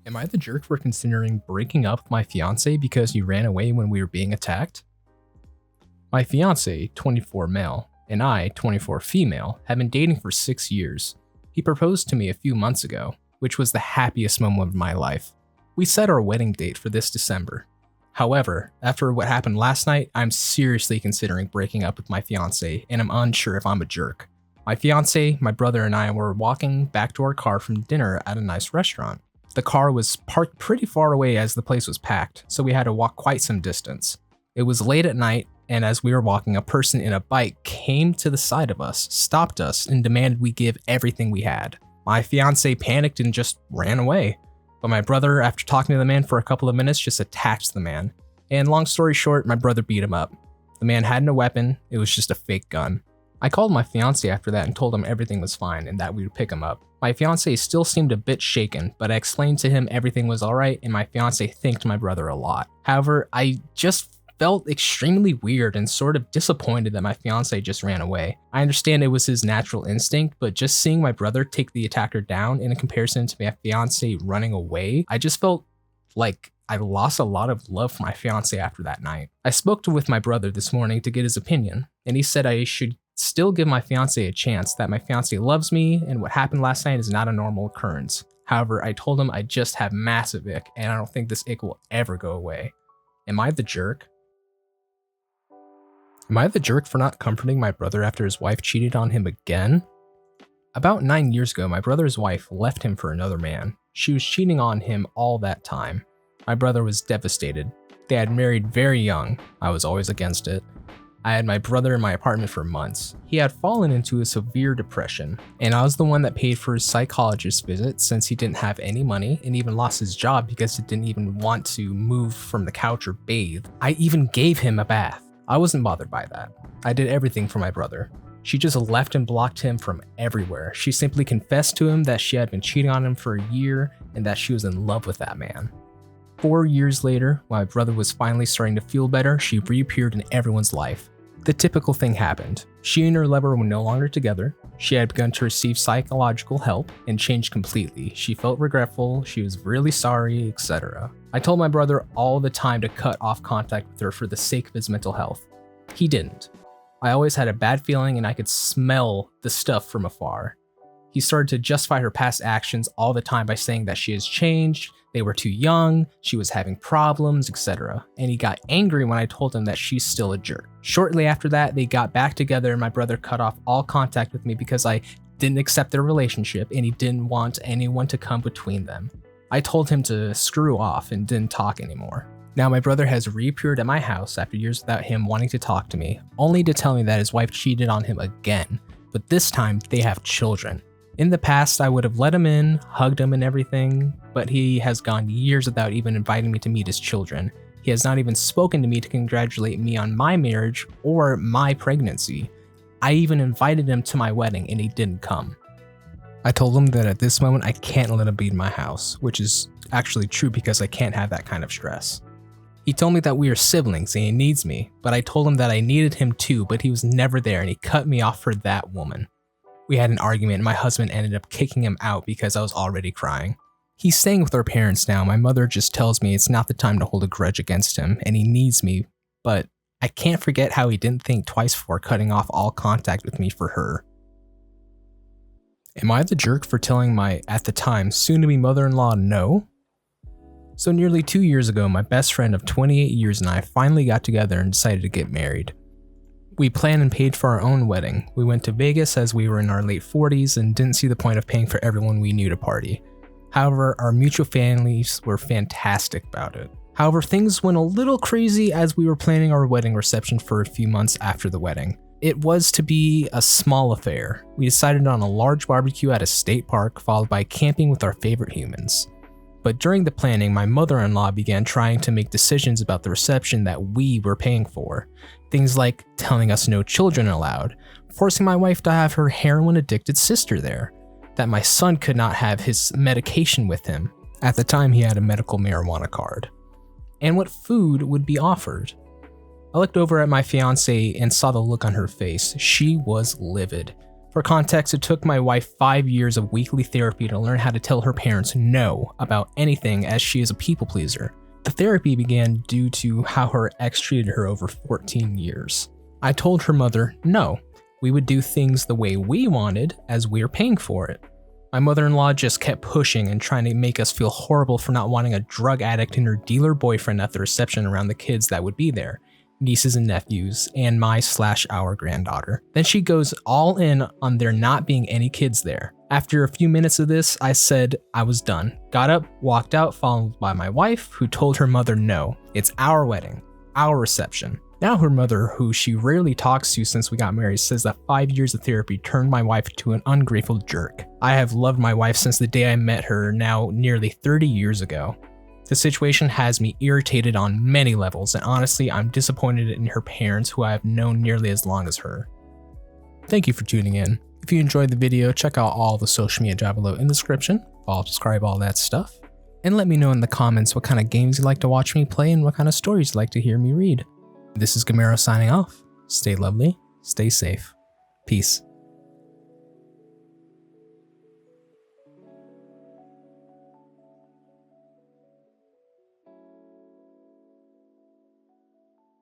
Am I the jerk for considering breaking up with my fiance because he ran away when we were being attacked? My fiance, 24 male, and I, 24 female, have been dating for 6 years. He proposed to me a few months ago, which was the happiest moment of my life. We set our wedding date for this December. However, after what happened last night, I'm seriously considering breaking up with my fiance, and I'm unsure if I'm a jerk. My fiance, my brother, and I were walking back to our car from dinner at a nice restaurant. The car was parked pretty far away as the place was packed, so we had to walk quite some distance. It was late at night, and as we were walking, a person in a bike came to the side of us, stopped us, and demanded we give everything we had. My fiance panicked and just ran away. But my brother, after talking to the man for a couple of minutes, just attacked the man. And long story short, my brother beat him up. The man had no weapon, it was just a fake gun. I called my fiance after that and told him everything was fine and that we would pick him up. My fiance still seemed a bit shaken, but I explained to him everything was alright and my fiance thanked my brother a lot. However, I just felt extremely weird and sort of disappointed that my fiance just ran away. I understand it was his natural instinct, but just seeing my brother take the attacker down in comparison to my fiance running away, I just felt like I lost a lot of love for my fiance after that night. I spoke with my brother this morning to get his opinion, and he said I should still give my fiance a chance, that my fiance loves me and what happened last night is not a normal occurrence. However, I told him I just have massive ick and I don't think this ick will ever go away. Am I the jerk? Am I the jerk for not comforting my brother after his wife cheated on him again? About 9 years ago, my brother's wife left him for another man. She was cheating on him all that time. My brother was devastated. They had married very young. I was always against it. I had my brother in my apartment for months. He had fallen into a severe depression, and I was the one that paid for his psychologist visit since he didn't have any money and even lost his job because he didn't even want to move from the couch or bathe. I even gave him a bath. I wasn't bothered by that. I did everything for my brother. She just left and blocked him from everywhere. She simply confessed to him that she had been cheating on him for a year and that she was in love with that man. 4 years later, when my brother was finally starting to feel better, she reappeared in everyone's life. The typical thing happened. She and her lover were no longer together. She had begun to receive psychological help and changed completely. She felt regretful, she was really sorry, etc. I told my brother all the time to cut off contact with her for the sake of his mental health. He didn't. I always had a bad feeling and I could smell the stuff from afar. He started to justify her past actions all the time by saying that she has changed, they were too young, she was having problems, etc. And he got angry when I told him that she's still a jerk. Shortly after that, they got back together and my brother cut off all contact with me because I didn't accept their relationship and he didn't want anyone to come between them. I told him to screw off and didn't talk anymore. Now my brother has reappeared at my house after years without him wanting to talk to me, only to tell me that his wife cheated on him again, but this time they have children. In the past, I would have let him in, hugged him and everything, but he has gone years without even inviting me to meet his children. He has not even spoken to me to congratulate me on my marriage or my pregnancy. I even invited him to my wedding and he didn't come. I told him that at this moment I can't let him be in my house, which is actually true because I can't have that kind of stress. He told me that we are siblings and he needs me, but I told him that I needed him too, but he was never there and he cut me off for that woman. We had an argument and my husband ended up kicking him out because I was already crying. He's staying with our parents now. My mother just tells me it's not the time to hold a grudge against him and he needs me, but I can't forget how he didn't think twice before cutting off all contact with me for her. Am I the jerk for telling my, at the time, soon-to-be mother-in-law no? So nearly 2 years ago, my best friend of 28 years and I finally got together and decided to get married. We planned and paid for our own wedding. We went to Vegas as we were in our late 40s and didn't see the point of paying for everyone we knew to party. However, our mutual families were fantastic about it. However, things went a little crazy as we were planning our wedding reception for a few months after the wedding. It was to be a small affair. We decided on a large barbecue at a state park, followed by camping with our favorite humans. But during the planning, my mother-in-law began trying to make decisions about the reception that we were paying for. Things like telling us no children allowed, forcing my wife to have her heroin-addicted sister there, that my son could not have his medication with him. At the time, he had a medical marijuana card. And what food would be offered. I looked over at my fiance and saw the look on her face. She was livid. For context, it took my wife 5 years of weekly therapy to learn how to tell her parents no about anything, as she is a people pleaser. The therapy began due to how her ex treated her over 14 years. I told her mother no, we would do things the way we wanted as we are paying for it. My mother-in-law just kept pushing and trying to make us feel horrible for not wanting a drug addict and her dealer boyfriend at the reception around the kids that would be there, nieces and nephews, and my/our granddaughter. Then she goes all in on there not being any kids there. After a few minutes of this, I said I was done, got up, walked out, followed by my wife, who told her mother no, it's our wedding, our reception. Now her mother, who she rarely talks to since we got married, says that 5 years of therapy turned my wife to an ungrateful jerk. I have loved my wife since the day I met her, now nearly 30 years ago. The situation has me irritated on many levels, and honestly, I'm disappointed in her parents, who I have known nearly as long as her. Thank you for tuning in. If you enjoyed the video, check out all the social media down below in the description, follow, subscribe, all that stuff, and let me know in the comments what kind of games you'd like to watch me play and what kind of stories you'd like to hear me read. This is Gamero signing off. Stay lovely, stay safe. Peace.